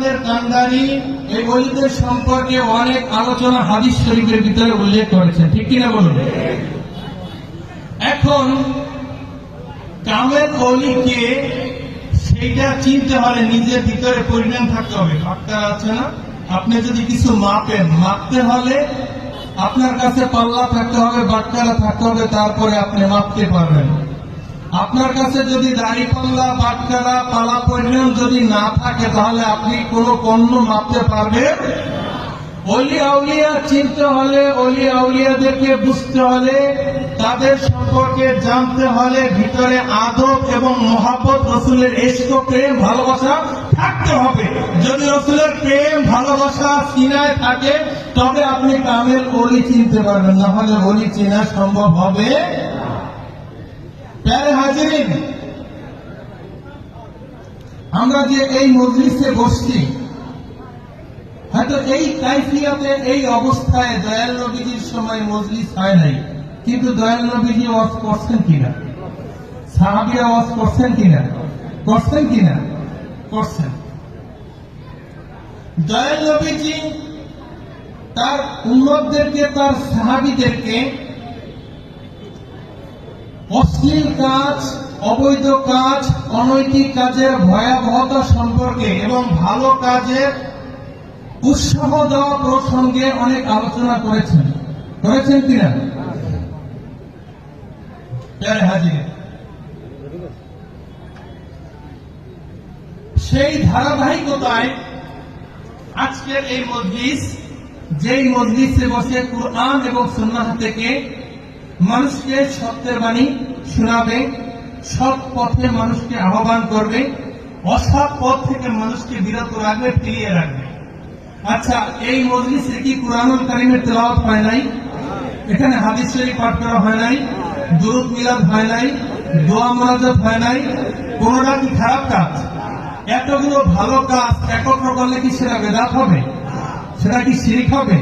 কাদের কান্দারি এই ওলিদের সম্পর্কে অনেক আলোচনা হাদিস শরীফের ভিতরে উল্লেখ করেছেন, ঠিক কিনা বলুন? এখন কামেল ওলিকে সেইটা চিনতে হলে নিজের ভিতরে পরিণাম থাকতে হবে। ফাক্তার আছে না, আপনি যদি কিছু মাপতে হলে আপনার কাছে পাল্লা থাকতে হবে, বাটখারা থাকতে হবে, তারপরে আপনি মাপতে পারবেন। আপনার কাছে যদি দাড়ি পাল্লা, বাটখারা, পালা পরিণাম যদি না থাকে তাহলে আপনি কোনো পণ্য মাপতে পারবেন। অলি আউলিয়া চিনতে হলে, অলি আউলিয়াদেরকে বুঝতে হলে, তাদের সম্পর্কে জানতে হলে ভিতরে আদব এবং মহাব্বত, রসুলের ইশক, প্রেম, ভালোবাসা থাকতে হবে। যদি রসুলের প্রেম ভালোবাসা সিনায় থাকে তবে আপনি কামেল অলি চিনতে পারবেন, না হলে অলি চেনা সম্ভব হবে। প্যারে হাজিরিন, আমরা যে এই মজলিসে বসছি হয়তো এই কাইফিয়াতে, এই অবস্থায় দয়াল নবীজির সময় মজলিস হয় নাই, কিন্তু দয়াল নবীজি ওয়াজ করছেন কিনা, সাহাবীরা ওয়াজ করছেন কিনা, করছেন। দয়াল নবীজি তার উম্মতদেরকে, তার সাহাবীদেরকে অশ্লীল কাজ, অবৈধ কাজ, অনৈতিক কাজের ভয়াবহতা সম্পর্কে এবং ভালো কাজের উৎসাহ দেওয়া প্রসঙ্গে অনেক আলোচনা করেছেন কিনা? সেই ধারাবাহিকতায় আজকের এই মজলিস, যেই মজলিসে বসে কুরআন এবং সুন্নাহ থেকে মানুষকে সত্যের বাণী শোনাবে, সৎ পথে মানুষকে আহ্বান করবে, অসৎ পথ থেকে মানুষকে বিরত রাখবে, ফিরিয়ে রাখবে। আচ্ছা, এই মজলিসে কি কুরআনুল কারীমের তেলাওয়াত হয় নাই? এখানে হাদিস শরীফ পাঠ করা হয় নাই? দুরূদ মিলাদ হয় নাই? দোয়া মুনাজাত হয় নাই? কোনটা কি খারাপ কাজ? এতগুলো ভালো কাজ একত্র করলে কি সেটা বেদাত হবে? সেটা কি শিরক হবে?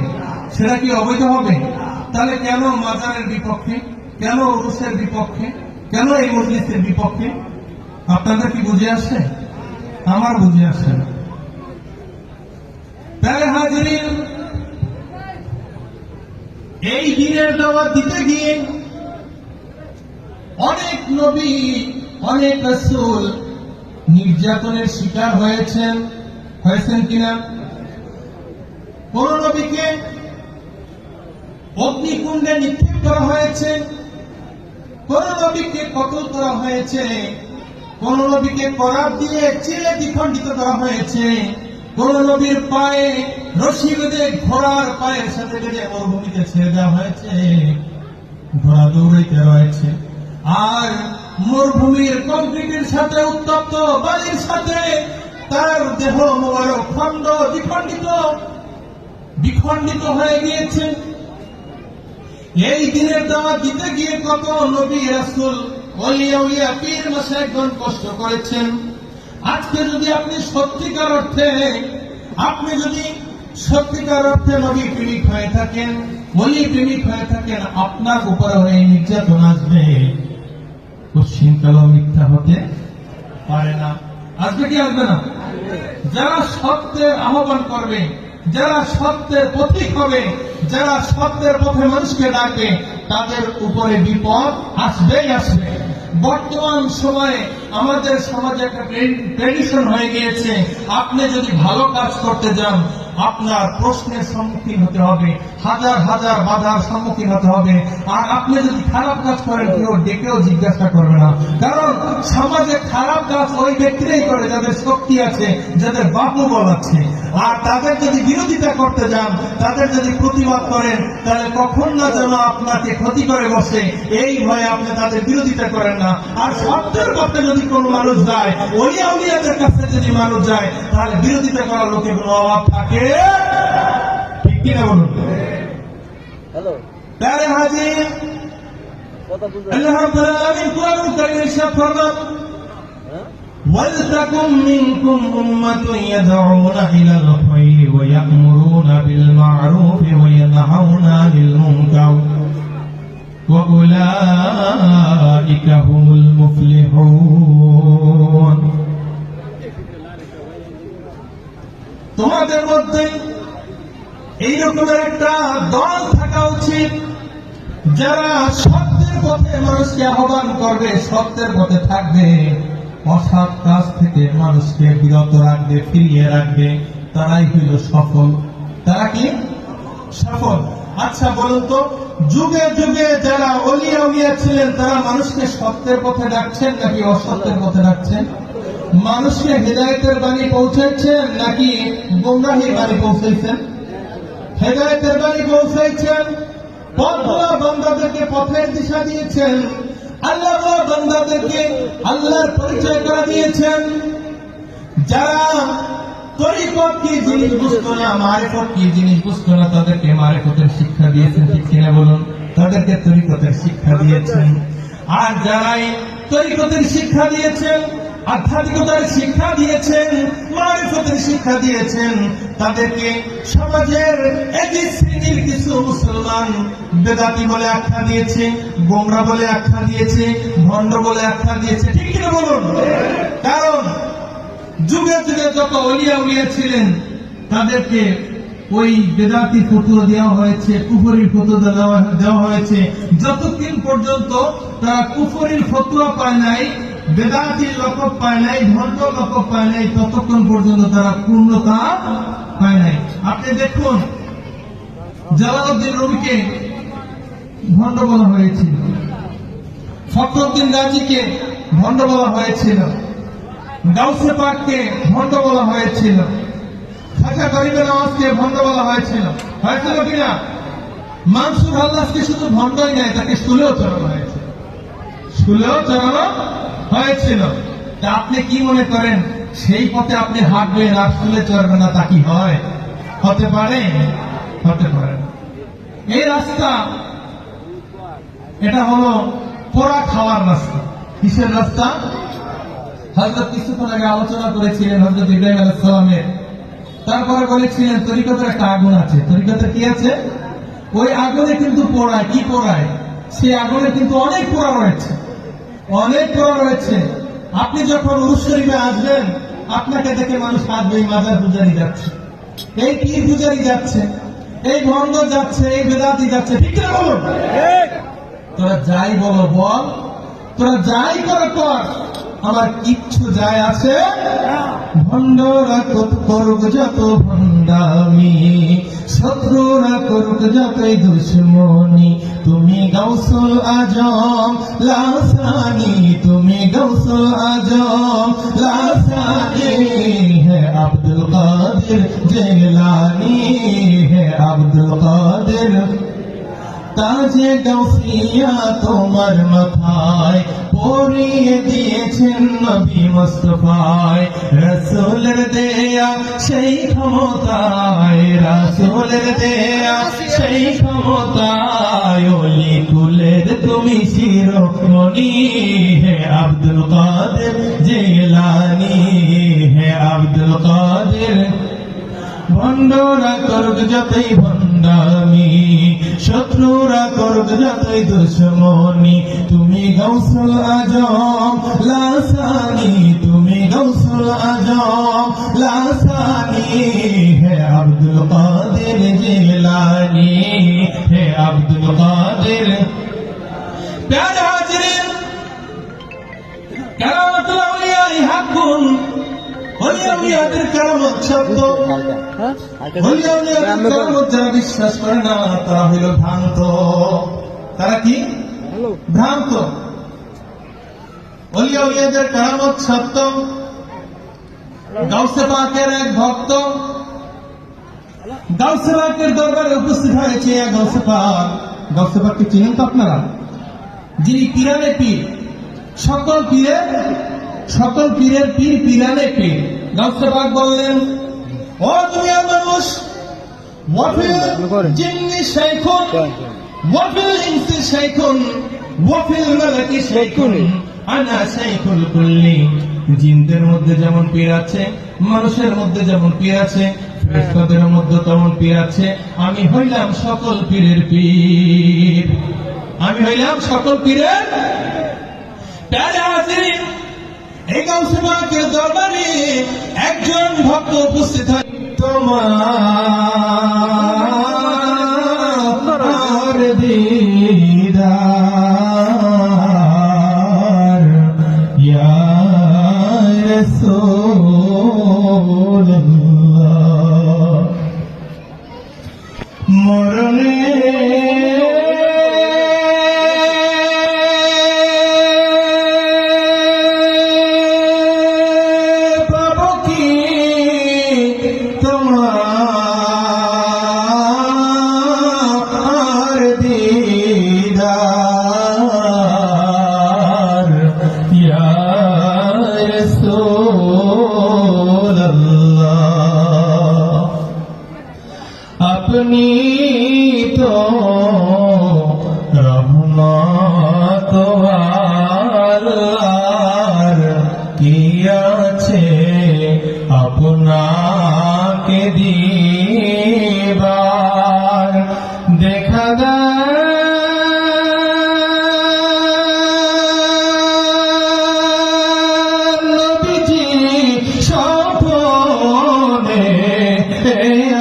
সেটা কি অবৈধ হবে? তাহলে কেন মাজারের বিপক্ষে, কেন উরুসের বিপক্ষে, কেন এই মজলিসের বিপক্ষে? আপনাদের কি বুঝে আসছে? আমার বুঝে আসছে না। প্যারে হাজিরিন, এই দিনের দাওয়াত দিতে গিয়ে অনেক নবী, অনেক রাসূল নির্যাতনের শিকার হয়েছেন কিনা? কোন নবীকে অগ্নিকুণ্ডে নিক্ষেপ করা হয়েছে, কোন নবীকে কতল করা হয়েছে, কোন নবীকে করাত দিয়ে চিরে দ্বিখণ্ডিত করা হয়েছে, কোন নবীর পায়ে রশি বেঁধে ঘোড়ার পায়ের সাথে বেঁধে মরুভূমিতে ছেড়ে দেওয়া হয়েছে, ঘোড়া দৌড়াইতে রয়েছে, আর মরুভূমির কংক্রিটের সাথে, উত্তপ্ত বালির সাথে তার দেহ মোবারক খণ্ড বিখণ্ডিত হয়ে গিয়েছে। এই দিনের দাওয়াত দিতে গিয়ে কত নবী রাসূল, ওলি আউলিয়া, পীর মাশায়েখগণ কষ্ট করেছেন। আজকে যদি আপনি সত্যিকার অর্থে নবী প্রেমিক হয়ে থাকেন, ওলি প্রেমিক হয়ে থাকেন, আপনার উপরে এই নির্যাতন আসবে, কোশ্চিনকালও মিথ্যা হতে পারে না। আসবে কি আসবে না? যারা সত্যের আহ্বান করবে, যারা সত্যের পথিক হবে, যারা সত্যের পথে মানুষকে ডাকবে, তাদের উপরে বিপদ আসবেই আসবে। বর্তমান সময়ে আমাদের সমাজে একটা ট্রেডিশন হয়ে গিয়েছে, আপনি যদি ভালো কাজ করতে যান আপনার প্রশ্নের সম্মুখীন হতে হবে, হাজার হাজার বাধার সম্মুখীন হতে হবে। আর আপনি যদি খারাপ কাজ করেন কেউ ডেকেও জিজ্ঞাসা করবে না, কারণ সমাজে খারাপ কাজ ওই ব্যক্তিরাই করে যাদের শক্তি আছে, যাদের বাহুবল আছে। আর তাদের যদি বিরোধিতা করতে যান, তাদের যদি প্রতিবাদ করেন, তাহলে কখন না যেন আপনাকে ক্ষতি করে বসে, এই ভয়ে আপনি তাদের বিরোধিতা করেন না। আর সত্যের পথে যদি কোন মানুষ যায়, ওলি আউলিয়াদের কাছে যদি মানুষ যায়, তাহলে বিরোধিতা করার লোকের কোনো অভাব থাকে? ঠিক কিনা বলুন? প্যারে হাজির, আল্লাহ রাব্বুল আলামিন কুরআনুল কারীমে ইরশাদ ফরমান, ওয়ালতাকুম মিনকুম উম্মাতুন ইয়াদউনা ইলাল খায়রি ওয়া ইয়া'মুরুনা বিল মা'রুফি ওয়া ইয়ানহাউনা আনিল মুনকার ওয়া উলাইকা হুমুল মুফলিহুন। তোমাদের মধ্যে এই রকমের একটা দল থাকা উচিত, যারা সত্যের পথে মানুষকে আহ্বান করবে, সত্যের পথে থাকবে, অসৎ কাজ থেকে মানুষকে বিরত রাখবে, ফিরিয়ে রাখবে, তারাই হইল সফল। তারা কি সফল? আচ্ছা বলুন তো, যুগে যুগে যারা অলিয়া উলিয়া ছিলেন, তারা মানুষকে সত্যের পথে ডাকছেন নাকি অসত্যের পথে ডাকছেন? মানুষকে হেদায়েতের বাণী পৌঁছাচ্ছেন নাকি গোমরাহির বাণী পৌঁছাইছেন? হেদায়েতের বাণী পৌঁছাইছেন, পথভোলা বান্দাদেরকে পথের দিশা দিয়েছেন, আল্লাহ বান্দাদেরকে আল্লাহর পরিচয় করে দিয়েছেন। যারা তরিকত কি জিনিস বুঝতো না, মারিফত কি জিনিস বুঝতো না, তাদেরকে মারিফতের শিক্ষা দিয়েছেন, ঠিক কিনা বলুন? তাদেরকে তরিকতের শিক্ষা দিয়েছেন। আর যারাই তরিকতের শিক্ষা দিয়েছেন, আধ্যাত্মিকতার শিক্ষা দিয়েছেন, মারিফতের শিক্ষা দিয়েছেন, তাদেরকে সমাজের একই শ্রেণীর কিছু মুসলমান বেদাতি বলে আখ্যা দিয়েছে, গোমরা বলে আখ্যা দিয়েছে, ভণ্ড বলে আখ্যা দিয়েছে, ঠিক কিনা বলুন? কারণ যুগে যুগে যত অলিয়া উলিয়া ছিলেন, তাদেরকে ওই বেদাতি ফতুয়া দেওয়া হয়েছে, কুফরির ফতুয়া দেওয়া হয়েছে। যতদিন পর্যন্ত তারা কুফরির ফতুয়া পায় নাই, বেদাতির লকব পায় নাই, ভণ্ড লকব পায় নাই, ততক্ষণ পর্যন্ত তারা পূর্ণতা পায় নাই। আপনি দেখুন, জালালউদ্দিন রুমিকে ভণ্ড বলা হয়েছিল, ফখরুদ্দিন রাজিকে ভণ্ড বলা হয়েছিল, গাউসে পাককে ভণ্ড বলা হয়েছিল, খাজা গরিবে নওয়াজকে ভণ্ড বলা হয়েছিল, হয়েছিল কিনা? মানসুর আল্লাহকে শুধু ভণ্ডই নাই, তাকে শুলেও চড়ানো হয়েছিল, শুলেও চড়ানো হয়েছিল। তা আপনি কি মনে করেন সেই পথে আপনি হাঁটবেন আর শুলে চড়বেন না, তা কি হয়? হতে পারে? হতে পারে না। এই রাস্তা, এটা হলো পোড়া খাওয়ার রাস্তা। কিসের রাস্তা? হযরত কিছুক্ষণ আগে আলোচনা করেছিলেন হযরত ইব্রাহিম আলাইহিস সালামের, তারপরে বলেছিলেন তরিকতের একটা আগুন আছে। তরিকতের কি আছে? ওই আগুনে কিন্তু পোড়ায়। কি পোড়ায়? সেই আগুনে কিন্তু অনেক পোড়া রয়েছে, অনেক পোড়া রয়েছে। আপনি যখন উরুস শরীফে আসবেন, আপনাকে দেখে মানুষ আসবে এই মাজার পূজারি যাচ্ছে, এই পীর পূজারি যাচ্ছে, এই ভণ্ড যাচ্ছে, এই বেদাতি যাচ্ছে, ঠিক না বলুন? তোরা যাই বলো বল, তোরা যাই করে কর, আমার কিচ্ছু যায় আছে। ভণ্ডরা করুক যত ভণ্ডামি, শত্রুরা করুক যতই দুশ্মনী, তুমি গাউসুল আজম লাসানি, তুমি গাউসুল আজম লাসানি, হে আব্দুল কাদের জিলানী, হে আব্দুল কাদের। তাজে গাউসিয়া তোমার মাথায় পরিয়ে দিয়েছেন নবী মুস্তাফায়, রাসূলের দেয়া সেই ক্ষমতায়, রাসূলের দেয়া সেই ক্ষমতায়, ওলি কুলের তুমি শিরোমণি, হে আব্দুল কাদের জিলানী, হে আব্দুল কাদের। ভণ্ডরা করুক যতই ভণ্ডামি, শত্রুরা করুক যতই দুশ্মনী, তুমি গাউসুল আজম লাসানি, তুমি গাউসুল আজম লাসানি, হে আব্দুল কাদের জিলানী, হে আব্দুল কাদের। প্যারে হাজিরিন, কারামাতুল আউলিয়াই হাকুন, অলিয়া উলিয়াদের কারামত সত্য, অলিয়া উলিয়াদের কারামত যারা বিশ্বাস করে না, তারা হইল ভ্রান্ত। তারা কি? ভ্রান্ত। অলিয়া উলিয়াদের কারামত সত্য। গাউসে পাকের এক ভক্ত গাউসে পাকের দরবারে উপস্থিত হয়েছে। গাউসে পাক, গাউসে পাককে চিনেন তো আপনারা? যিনি পিরানে পীর, সকল পীরের পীর, পিরানে পীর। গাউসে পাক বললেন, ও দুনিয়ার মানুষ, ওয়াফিল জিন্নি শাইখুন, ওয়াফিল ইনসি শাইখুন, ওয়াফিল মালাকি শাইখুন, আনা শাইখুল কুল্লি। জিনদের মধ্যে যেমন পীর আছে, মানুষের মধ্যে যেমন পীর আছে, ফেরেশতাদের মধ্যে তেমন পীর আছে। আমি হইলাম সকল পীরের পীর, আমি হইলাম সকল পীরের। প্যারে হাজিরিন, এই গাউসে পাকের দরবারে একজন ভক্ত উপস্থিত হয়। তো তোমার দিদার ইয়া রাসূলুল্লাহ মরণে তোমার দিদার ইয়া রাসূলুল্লাহ আপনি তো রহমত আল্লাহর কি আছে আপনাকে দিবার দেখা নবীজি স্বপ্নে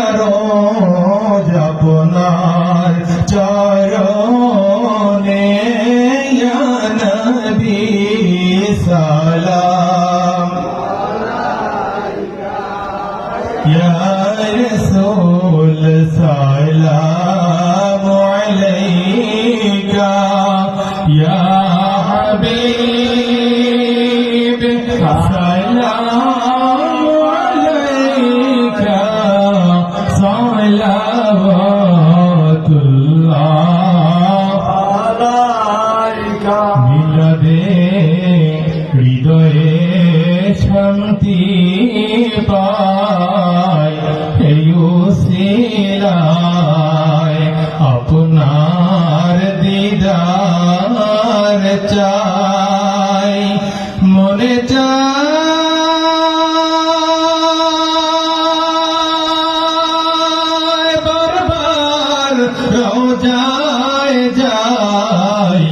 আরজ আপনার চরণে ইয়া নবী সালাম ইয়া রাসূল সালাম আলাইকা ইয়া হাবিব সালাম আলাইকা সালাওয়াতুল্লাহ আলাইকা মিলাদে হৃদয়ে শান্তি পায় এই উসিলায় আপনার দিদার চাই মনে চায় বারবার রোজায় যাই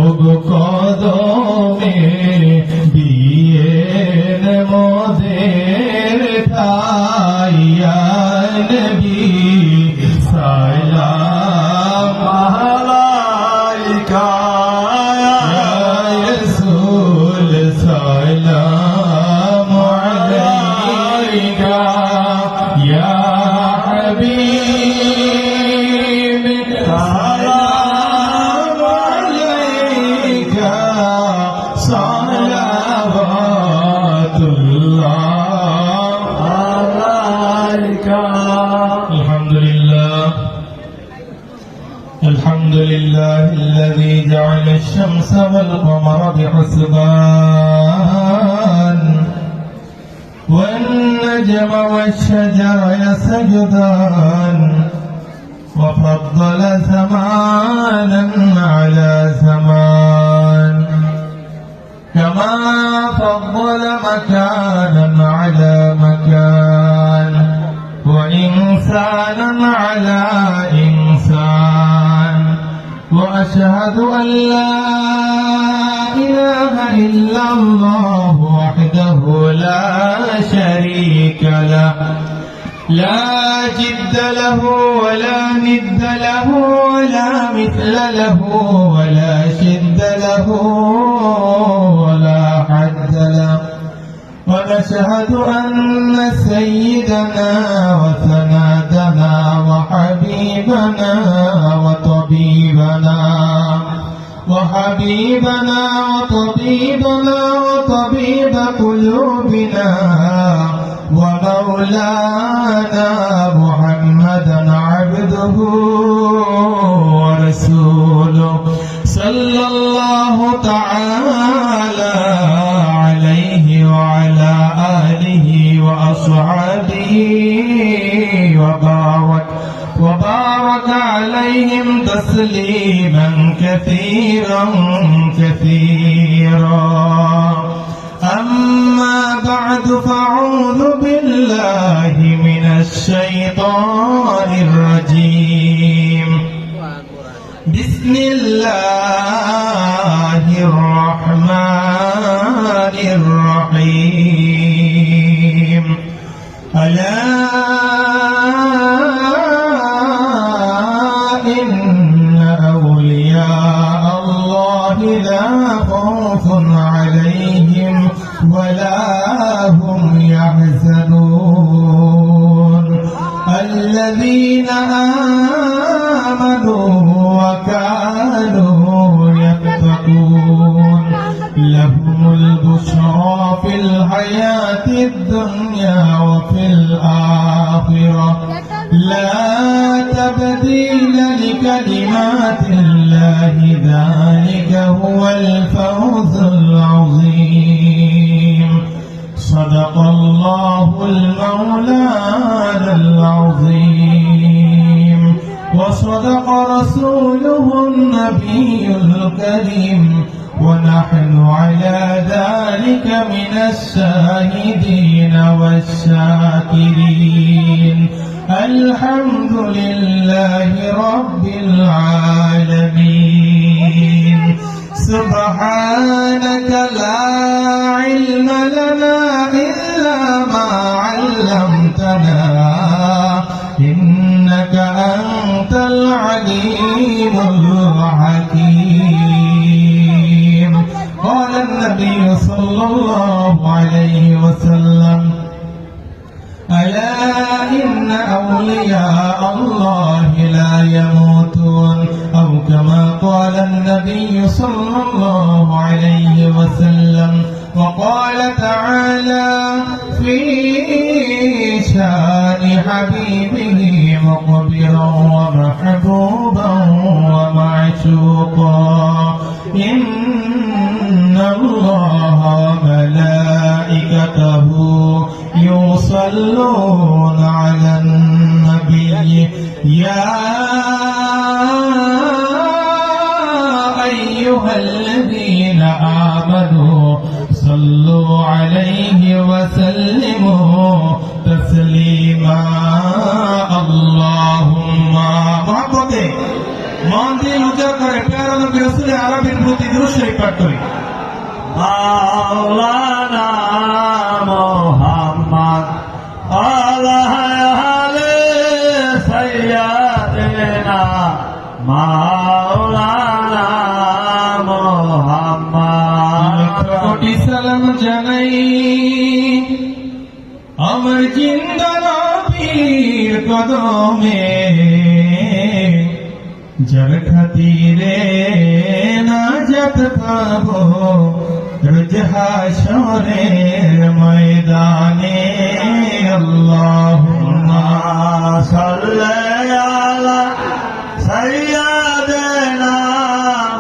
ওগো কদমে দিয়েন মোদের ঠাই ইয়া নবী সালাম আলাইকা ইয়া রাসূল সালাম আলাইকা ইয়া হাবিব সালাম আলাইকা সালাওয়াতুল্লাহ আলাইকা الحمد لله الذي جعل الشمس والقمر بحسبان والنجم والشجر يسجدان وفضل زمانا على زمان كما فضل مكانا على مكان وإنسانا على إنسان وأشهد أن لا إله إلا الله وحده لا شريك له لا جد له ولا ند له ولا مثل له ولا شد له ولا حد له ونشهد أن سيدنا وسندنا وحبيبنا وطبيبنا وطبيب قلوبنا ومولانا محمدا عبده ورسوله صلى الله تعالى عليه وعلى آله وأصحابه وبارك عليهم تسليما كثيرا أما بعد فأعوذ بالله من الشيطان الرجيم بسم الله الرحمن الرحيم ألا الذين آمنوا وكانوا يتقون لهم البشرى في الحياة الدنيا وفي الآخرة لا تبديل لكلمات الله ذلك هو الفوز العظيم صدق الله المولانا العظيم وصدق رسوله النبي الكريم ونحن على ذلك من الشاهدين والشاكرين الحمد لله رب العالمين سبحانك لا علم لنا إلا ما علمتنا إنك أنت العليم الحكيم قال النبي صلى الله عليه وسلم ألا إن أولياء الله لا يموتون أو كما قال النبي صلى الله عليه وسلم وقال تعالى في شان حبيبه مقبرا ومحبوبا ومعشوقا إن الله وملائكته يصلون على النبي يا أيها الذين آمنوا صلوا عليه وسلموا تسليما اللهم محبته مان দিল উজাড় করে প্যারা নবী রাসূল আরবীর প্রতি দুরূদ শরীফ পাঠ করি মাওলানা মুহাম্মদ আলাইহি সাইয়্যিদিনা মাওলানা মুহাম্মদ কোটি সালাম জানাই আমার জিন্দা নবীর কদমে যার খাতিরে নাজাত পাবো রোজ হাশরের ময়দানে আল্লাহুম্মা সাল্লি আলা সাইয়্যিদিনা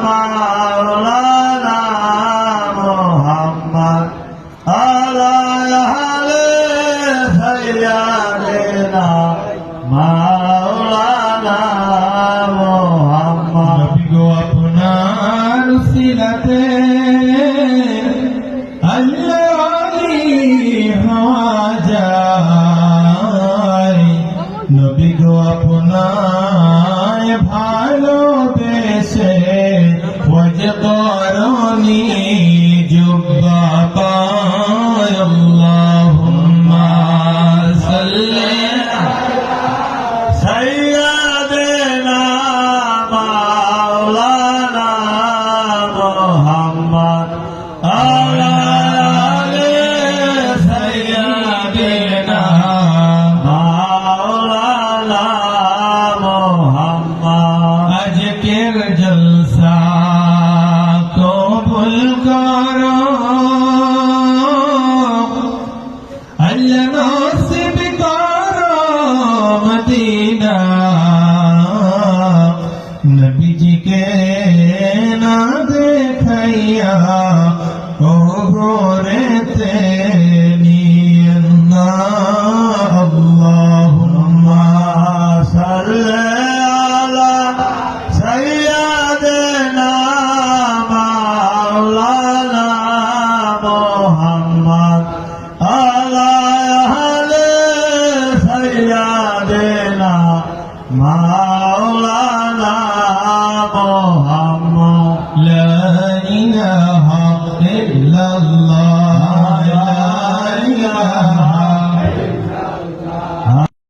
মাওলানা মুহাম্মদ আলাইহি সাইয়্যিদিনা মাওলানা মুহাম্মদ নবী গো আপনার সিলাতে আল্লাহ হওয়া যায় নবী গো আপনায় ভালোবেসে ওয়াজ করনি জুব্বা পায় আল্লাহুম্মা সাল্লি সাইয়্যিদিনা মাওলানা মুহাম্মদ আলাইহি সাইয়্যিদিনা মাওলানা মুহাম্মদ আজকের জলসা কবুল করো আল্লাহ নসিব করো মদিনা নবীজিকে না দেখাইয়া কবরেতে নিয়েন না আল্লাহুম্মা সাল্লি আলা সাইয়্যিদিনা মাওলানা মুহাম্মদ আলাইহি সাইয়্যিদিনা